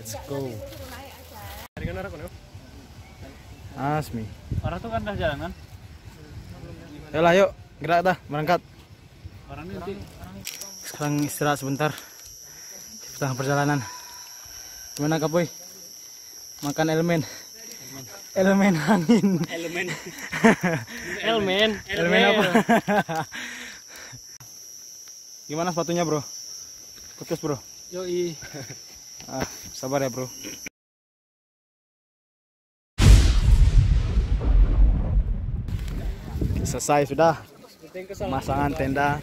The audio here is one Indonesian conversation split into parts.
Let's go. Asmi. Orang tuh kan dah jalan kan? Yalah yuk, gerak dah, berangkat. Orang ini nanti Sekarang istirahat sebentar. Setengah perjalanan. Gimana Kapoy? Makan elemen. Elemen angin. elemen Elemen apa? Gimana sepatunya bro? Putus bro. Yoi. Sabar ya bro. Selesai sudah pemasangan tenda.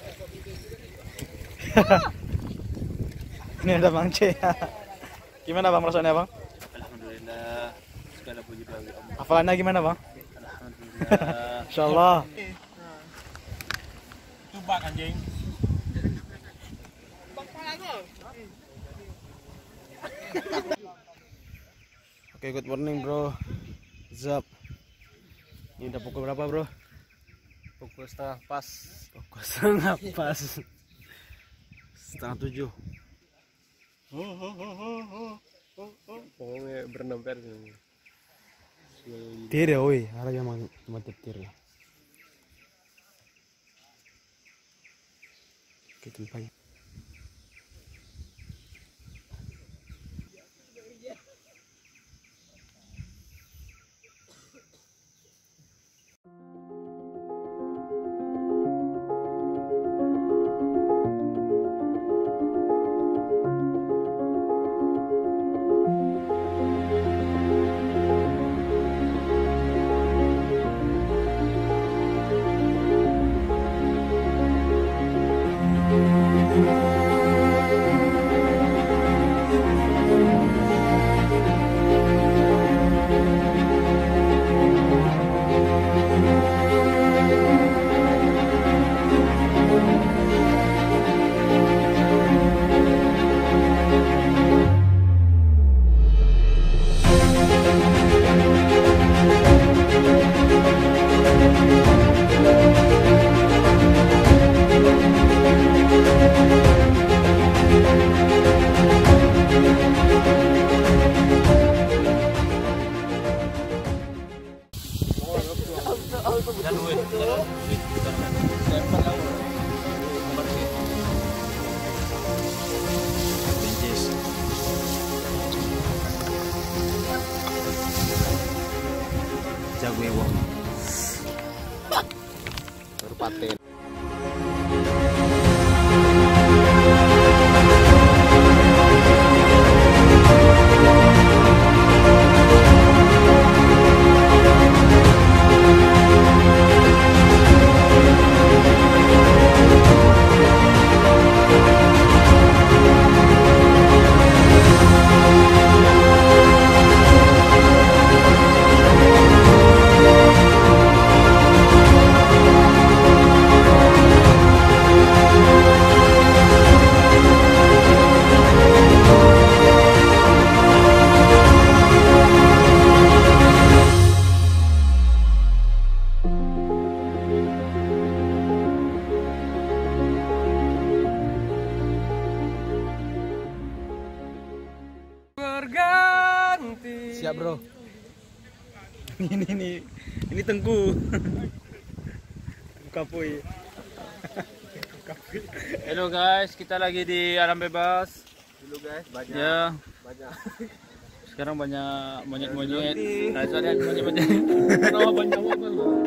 Ini ada Bang C. Gimana Bang perasaannya Bang? Alhamdulillah. Segala puji bagi Allah. Hafalannya gimana Bang? Alhamdulillah. Insyaallah. Coba anjing. Oke, good morning bro. Zap. Ini udah pukul berapa bro? Pukul setengah pas. Pukul setengah pas. Setengah 7. Pokoknya berenam pers. Tir ya woi, ada yang mau tir ya. Kita pagi. Jago ya bang. Berpaten. Siap bro. ini Tengku. Kapoy. Halo guys, kita lagi di alam bebas. Dulu guys, banyak. Ya. Banyak. Sekarang banyak monyet. Nah, saya lihat monyet. Kenapa banyak apa?